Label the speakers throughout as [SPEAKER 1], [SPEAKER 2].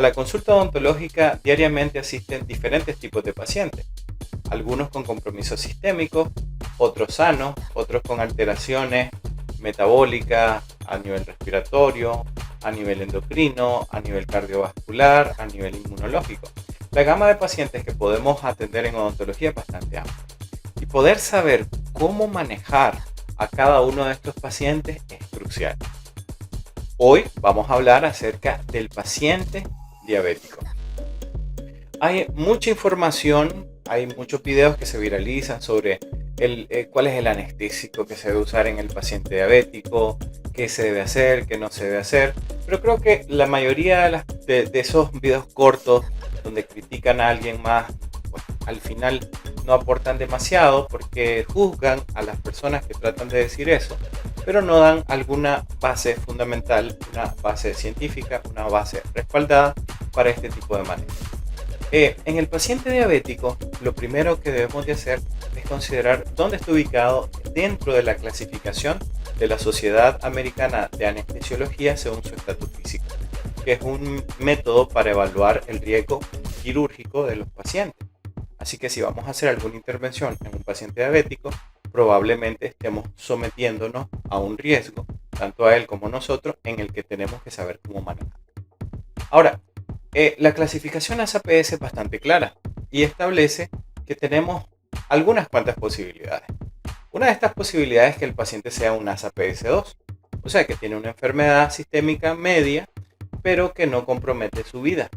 [SPEAKER 1] la consulta odontológica diariamente asisten diferentes tipos de pacientes, algunos con compromisos sistémicos, otros sanos, otros con alteraciones metabólicas a nivel respiratorio, a nivel endocrino, a nivel cardiovascular, a nivel inmunológico. La gama de pacientes que podemos atender en odontología es bastante amplia. Y poder saber cómo manejar a cada uno de estos pacientes es crucial. Hoy vamos a hablar acerca del paciente diabético. Hay mucha información, hay muchos videos que se viralizan sobre cuál es el anestésico que se debe usar en el paciente diabético, qué se debe hacer, qué no se debe hacer. Pero creo que la mayoría de esos videos cortos donde critican a alguien más, pues, al final no aportan demasiado porque juzgan a las personas que tratan de decir eso, pero no dan alguna base fundamental, una base científica, una base respaldada para este tipo de manejo. En el paciente diabético, lo primero que debemos de hacer es considerar dónde está ubicado dentro de la clasificación de la Sociedad Americana de Anestesiología según su estatus físico, que es un método para evaluar el riesgo quirúrgico de los pacientes. Así que si vamos a hacer alguna intervención en un paciente diabético, probablemente estemos sometiéndonos a un riesgo, tanto a él como a nosotros, en el que tenemos que saber cómo manejar. Ahora, la clasificación ASAPS es bastante clara y establece que tenemos algunas cuantas posibilidades. Una de estas posibilidades es que el paciente sea un ASAPS2, o sea que tiene una enfermedad sistémica media, pero que no compromete su vida.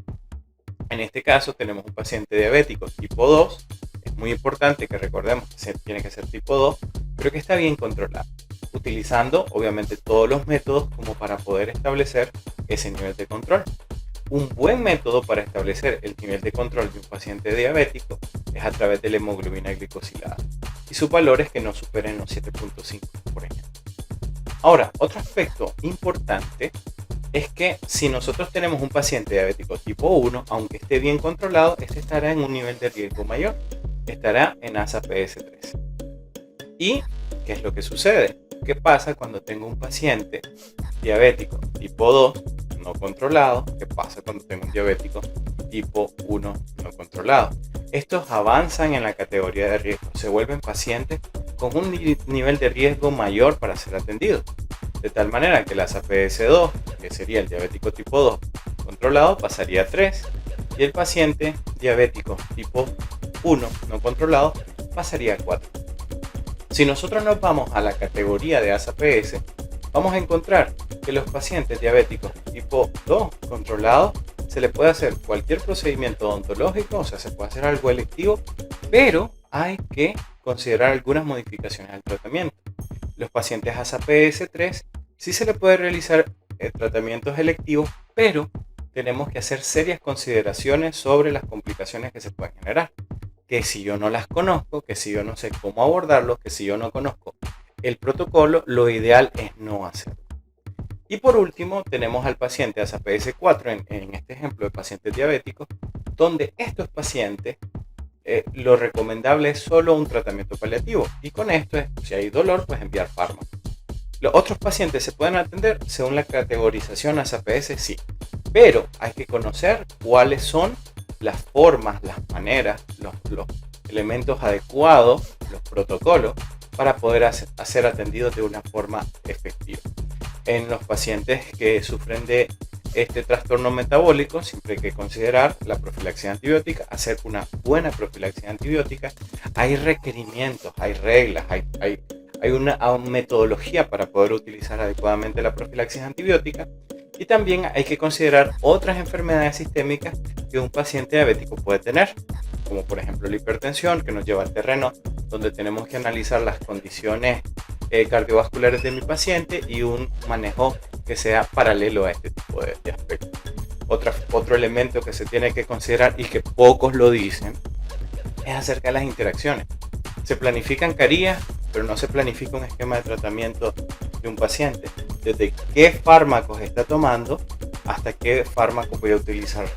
[SPEAKER 1] En este caso tenemos un paciente diabético tipo 2, es muy importante que recordemos que tiene que ser tipo 2, pero que está bien controlado, utilizando obviamente todos los métodos como para poder establecer ese nivel de control. Un buen método para establecer el nivel de control de un paciente diabético es a través de la hemoglobina glicosilada y sus valores que no superen los 7.5, por ejemplo. Ahora, otro aspecto importante es que si nosotros tenemos un paciente diabético tipo 1, aunque esté bien controlado, este estará en un nivel de riesgo mayor, estará en ASAPS3. ¿Y qué es lo que sucede? ¿Qué pasa cuando tengo un paciente diabético tipo 2 no controlado? ¿Qué pasa cuando tengo un diabético tipo 1 no controlado? Estos avanzan en la categoría de riesgo, se vuelven pacientes con un nivel de riesgo mayor para ser atendidos, de tal manera que la ASAPS2, que sería el diabético tipo 2 controlado, pasaría a 3 y el paciente diabético tipo 1 no controlado pasaría a 4. Si nosotros nos vamos a la categoría de ASAPS, vamos a encontrar que los pacientes diabéticos tipo 2 controlados se le puede hacer cualquier procedimiento odontológico, o sea, se puede hacer algo electivo, pero hay que considerar algunas modificaciones al tratamiento. Los pacientes ASAPS3 sí se le puede realizar tratamientos electivos, pero tenemos que hacer serias consideraciones sobre las complicaciones que se pueden generar. Que si yo no las conozco, que si yo no sé cómo abordarlos, que si yo no conozco el protocolo, lo ideal es no hacerlo. Y por último, tenemos al paciente ASAPS4 en este ejemplo de pacientes diabéticos, donde estos pacientes lo recomendable es solo un tratamiento paliativo. Y con esto, si hay dolor, pues enviar fármacos. Los otros pacientes se pueden atender según la categorización ASAPS, sí. Pero hay que conocer cuáles son las formas, las maneras, los elementos adecuados, los protocolos para poder ser atendidos de una forma efectiva. En los pacientes que sufren de este trastorno metabólico, siempre hay que considerar la profilaxis antibiótica, hacer una buena profilaxis antibiótica. Hay requerimientos, hay reglas, hay una metodología para poder utilizar adecuadamente la profilaxis antibiótica. Y también hay que considerar otras enfermedades sistémicas que un paciente diabético puede tener, como por ejemplo la hipertensión, que nos lleva al terreno donde tenemos que analizar las condiciones cardiovasculares de mi paciente y un manejo que sea paralelo a este tipo de aspectos. Otro elemento que se tiene que considerar y que pocos lo dicen es acerca de las interacciones. Se planifican carías, pero no se planifica un esquema de tratamiento de un paciente. Desde qué fármacos está tomando hasta qué fármaco voy a utilizar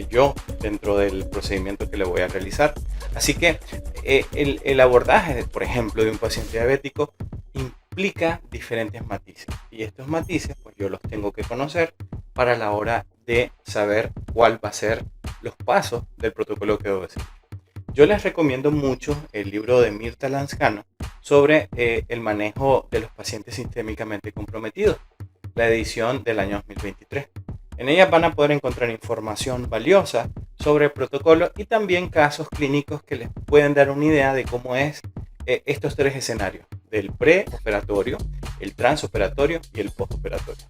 [SPEAKER 1] yo dentro del procedimiento que le voy a realizar. Así que el abordaje, por ejemplo, de un paciente diabético implica diferentes matices. Y estos matices, pues yo los tengo que conocer para la hora de saber cuál va a ser los pasos del protocolo que debo seguir. Yo les recomiendo mucho el libro de Mirta Lanzcano sobre el manejo de los pacientes sistémicamente comprometidos, la edición del año 2023. En ella van a poder encontrar información valiosa sobre el protocolo y también casos clínicos que les pueden dar una idea de cómo es estos tres escenarios, del preoperatorio, el transoperatorio y el postoperatorio.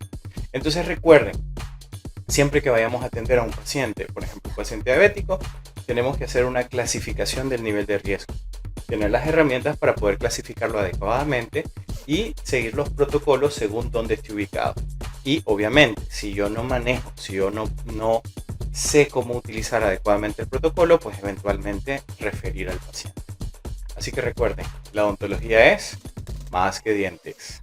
[SPEAKER 1] Entonces recuerden, siempre que vayamos a atender a un paciente, por ejemplo un paciente diabético, tenemos que hacer una clasificación del nivel de riesgo, tener las herramientas para poder clasificarlo adecuadamente y seguir los protocolos según donde esté ubicado. Y obviamente, si yo no manejo, si yo no sé cómo utilizar adecuadamente el protocolo, pues eventualmente referir al paciente. Así que recuerden, la odontología es más que dientes.